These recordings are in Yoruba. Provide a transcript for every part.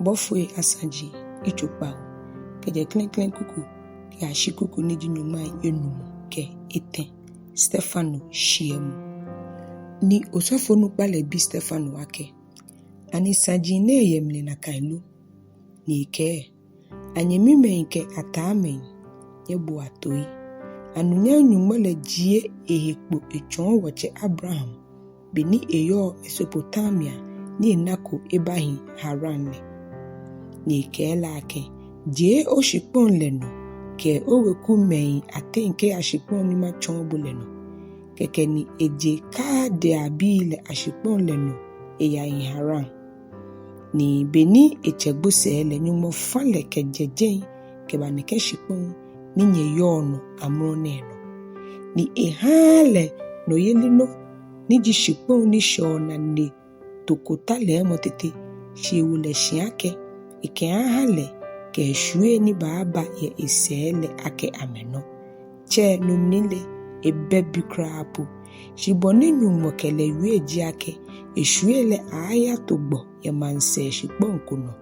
Bɔfoi Asaji ichukpa ke klen kuku ke ashikuku ni nyuma enumu ke eten Stefano shiɛmɔ ni osofo no gbele bi Stefano ake ani saji ne yemle na kailu ni ke anyemi menke atame yebu atoi anunya nyuma le jie ehekpo echon woche Abraham beni eyo Mesopotamia ni enako ebahi Haran ni ke lake je o shipon leno ke o weku mei atenke ashipon ni machon buleno keke ni eje ka de abile ashipon leno eya Haran ni beni echegbose le nyumo fale ke jeje ke baneke shipon ni nyeyono amroneno ni ehale no yelino ni jishipon ni shona ni tokota le motete shiwule shiake ike ahale ke shue ni baba ye isele ake ameno che numnile ebebi krapu shiboni nyumo kele yueji ake eshuele aya togbo ye manse shipon kuno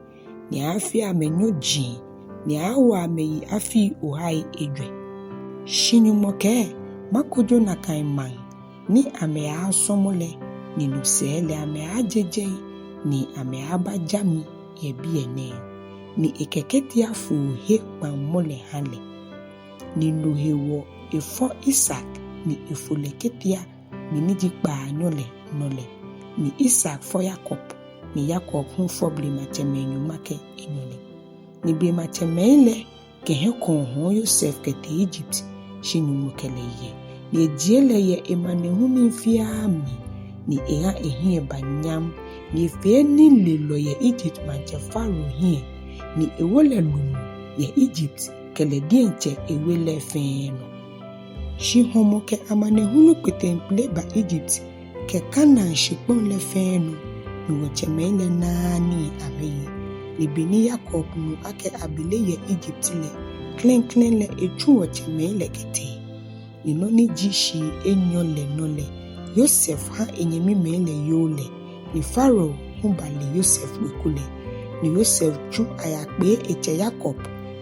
ni afi amenyo jin ni awa ameyi afi uhai ejwe shinyumo ke makojo na kaiman ni ame asomole ni nusele ame ajeje ni ame abajami ye biene ni ekeketi afu he pamole hale ni nuhewo efo Isaac ni efoleketia ni nijikpa nole ni Isaac for Jacob ni Jacob hun fobli matemenyu make enyole ni be matemeile ke he kon hon Joseph kete Egypt shinyumukele ye ni ejiele ye emanehu ni fiami ni eha ehie banyam ni fe ni lelo ye Egypt manche Pharaoh hie ni ewole lumu ye Egypt kele dienche ewele feno shi homo ke amanehunu petemple ba Egypt ke Canaan shipon le feno ni wochemele nani ameye ni beni Jacob no ake abile ye Egypt le klen le echu wochemele kete ni noni jishi enyole nole Joseph ha enyemi mele yole ni Pharaoh humbale Joseph wekule ni Joseph chu ayakpe eche Jacob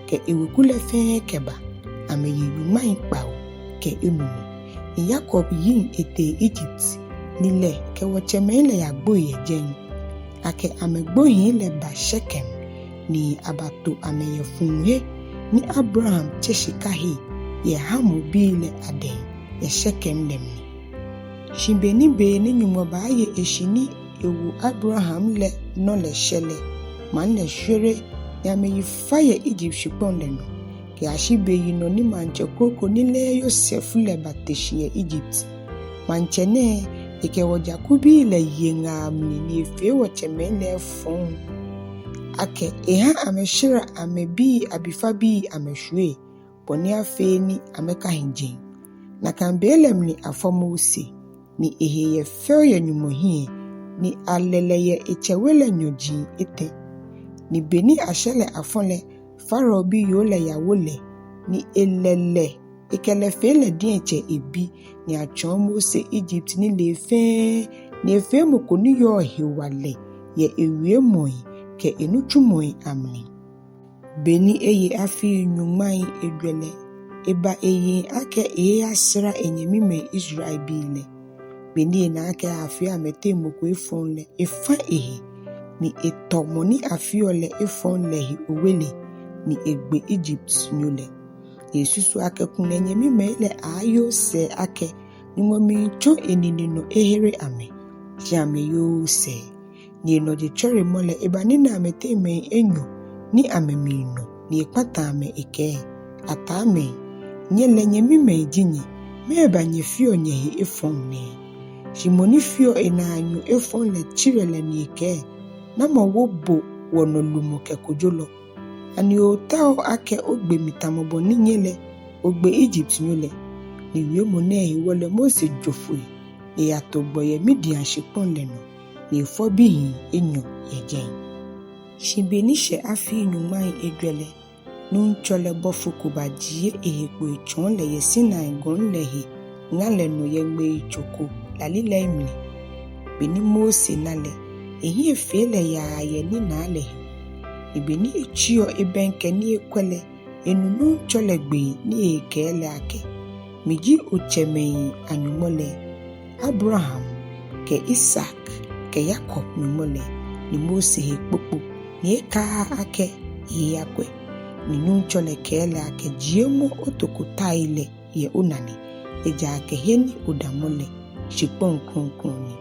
ke ewekule fe keba ameye yumai pao ke enumu ni Jacob yin ete Egypt nile ke wochemele ya gboye jen ake amegboyin le ba Shekem ni abato ameye funhe ni Abraham cheshikahi ye hamu bile ade ye Shekem lemni shimbeni be ni nyumo ba ye eshini ewu Abraham le no le shele man le shere ya me fire Egypt shipon leno ke ashibe yino ni manche koko ni le Joseph le bateshie Egypt manche ne eke wojakubi le yengam ni efe wochemele fon ake eha ameshira amebi abifabi ameshwe boni afe ni ameka hinjin na kambelem ni afomusi ni eheye feye nyumohie ni aleleye echewele nyoji ete ni beni ashele afonle Pharaoh bi yole ya wole ni elele ekele fele dienche ebi ni achon Mose Egypt ni lefe moko ni yo hiwale ye ewie moi ke enuchu moi amni beni eye afi nyumai edwele eba eye ake asra enyemi me Israel bile beni na ake afi amete moko efonle efa ni etomoni afiole efonle hi owele ni egbe Egypt nyule yesusu ake kunenye mimele ayo se ake ningomi cho enini no ehere ame jame yo se ni no de chore mole ebani na amete me enyo ni amemino ni ekwata ame eke atame nyele nyemime jinyi meba nye fio nye efonne shimoni fio enanyo efonle chirele ni eke na mawobo wono lumo ke kojolo ani otao ake ogbe mitamobo ni nyele ogbe Egypt nyole ni wiemo ne wole Mose jofui ni atogbo ye Midian shipon leno ni fobihin enyo yejen shibeni she afi nyumai edwele nun chole bofuku bajie ehekpo echon le ye Sinai gon lehi ngale no ye gbe ichoko lalile imle beni Mose nale ehi efele ya ye ni nale ibeni echio ebenke ni ekwele enunu cholegbe ni ekele ake miji ochemei anyumole Abraham ke Isaac ke Jacob numole ni Mose hekpopo ni eka ake yakwe ninu chole kele ake jiemo otokuta ile ye unani eja ake heni udamole shipon kronkroni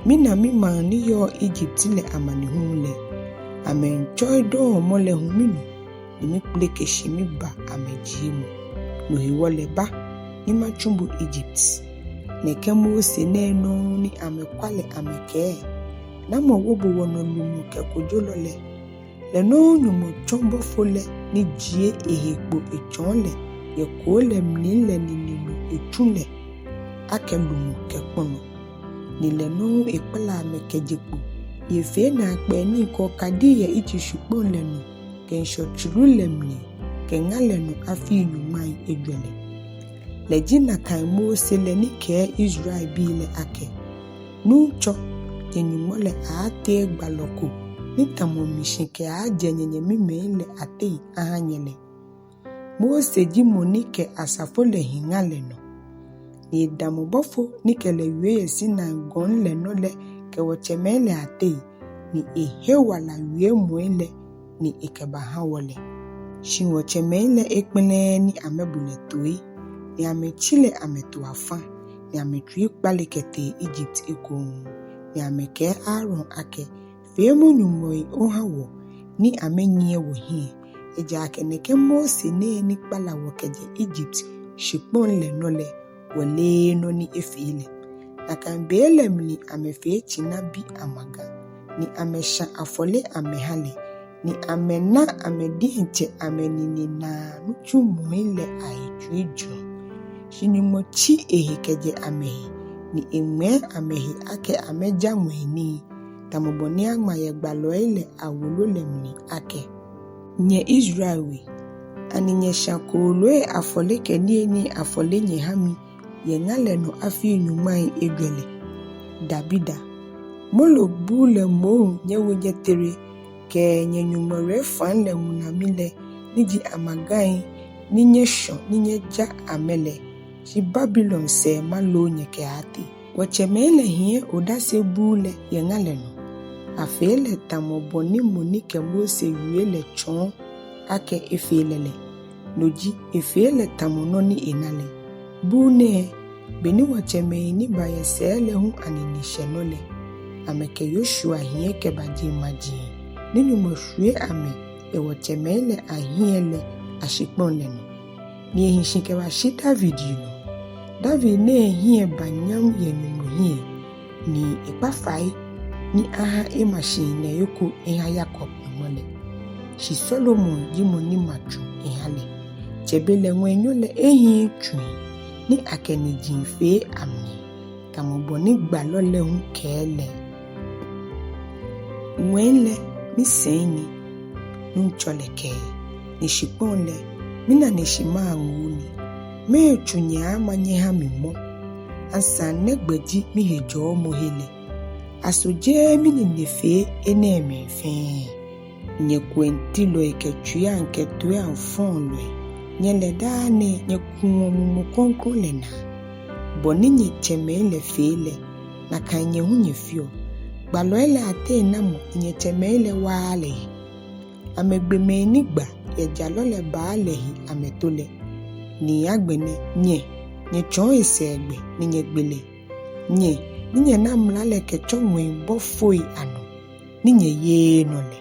mina mima ni yo Egypt le amani humule amen joy do mole huminu ni mi pleke shimi ba amejimu no hiwole ba ni machumbu Egypt neke Mose neno ni amekwale ameke na mo wobo wono lumu ke kojolole le no nyumo chombo fole ni jie ehekpo echonle ye kole mnile ni nilu echunle ake lumu ke pono ni le no ekpala ameke jekpo ye fe na pe ni ko kadi ye ichi shupon le no ke shochulu lemni ke ngale no afi nyumai egwele le jina kan Mose le ni ke Israel bi le ake nu cho yenyumole ate gbaloko ni tamo mishike aje nyenye le ate ahanyele Mose ji monike asafole hingale no ni damu bofo ni kele wiye sina gon le no le ke wochemele ate ni ehewa la wiye mwele ni ikebaha wole shi wochemele ekpene ni amebule toi ni amechile ametuafa ni ametui kpalikete Egypt ekon ni ameke Aaron ake femu nyumoi ohawo ni amenyie wo hie eja ake neke Mose ne ni kpala wokeje Egypt shipon le nole wole no ni efile akambele mni amefe china bi amaga ni amesha afole amehale ni amena amedienche amenini na nuchumu ile aijuju shinimochi ehikeje amehi ni enwe amehi ake ameja mweni tamoboni agma ye gbalo ile awololemni ake nye Israeli ani nye shakolwe afole kenie ni afole nye hami ye ngale no afi nyumai egwele dabida molo bule mo nye wojetere ke nye nyumore fan le munamile niji amagai ni nye shon ni nye ja amele si Babylon se malo nye ke ati wachemele hie odase bule ye ngale no afele tamoboni monike Mose yuele chon ake efelele noji efele tamono ni inale bune beni wacheme ni baye sele hu aninishenole ameke Yoshua hie ke baji maji ninu moshwe ame e wachemele ahiele ashikponle no ni ehinshike wa shi David David ne hie banyam yenumu hie ni ipafai ni aha machine yoko eha Jacob mole shi Solomon jimo ni machu ehale chebele nwenyole ehi tui ni akeni jinfe ami kamoboni gbalole hun kele wele mi seni nuncholeke ni shiponle mina ne shima nguni me chunya amanye ha mimo ansan negbeji mi hejo mohele asoje mini nefe eneme fe nye kwentilo eketua nketua mfonlo nyele dane nye kumu konkole na boni nye chemele fele na kanye hunye fio gbaloele ate na mo nye chemele wale amegbeme nigba ye jalole baalehi ametole ni agbene nye chon esegbe ni nye gbele nye ninye na mlale ke chomwe Bɔfoi ano ninye ye nole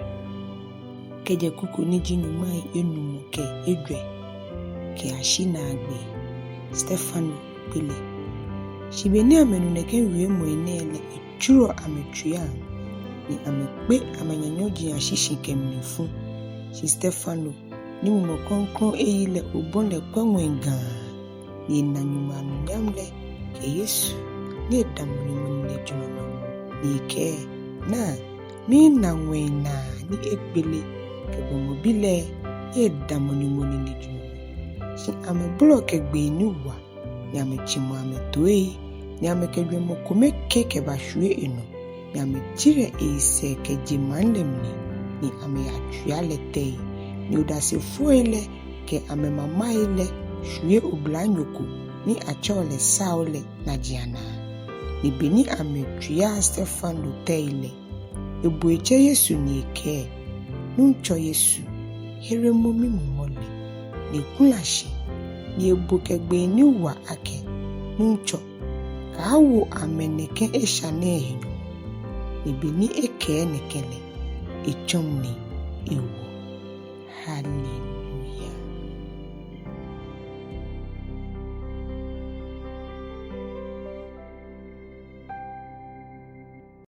keje kuku ni jinu mai enumu ke edwe ke ashina agbe Stefano gbele shibeni amenu neke wiye mo inele echuro ametuya ni amekpe amanyanyoji ashishi kemnifu shi Stefano ni mumo konkon eyile obonle kwenwenga ni nanyumanu nyamle ke Yesu ni damuni munile junono ni ke na mi na nwena ni ekbele ke bomobile ni damuni munile junono si ame bloke gbe ni wa ni ame chimo ame toe ni ame kedwe mokome keke bashwe eno ni ame tire ise ke jimanlemni ni ame atria le te ni odase fuele ke ame mama ile shue oblanyoko ni achole saole na jiana ni beni ame tria Stefano te ile ebueche Yesu ni eke nuncho Yesu heremo mi mole ni kulashi ni ebukegbe ni wa ake nuncho ka awo ameneke eshane ehenyo ni beni eke nekele echomni ewo. Hallelujah.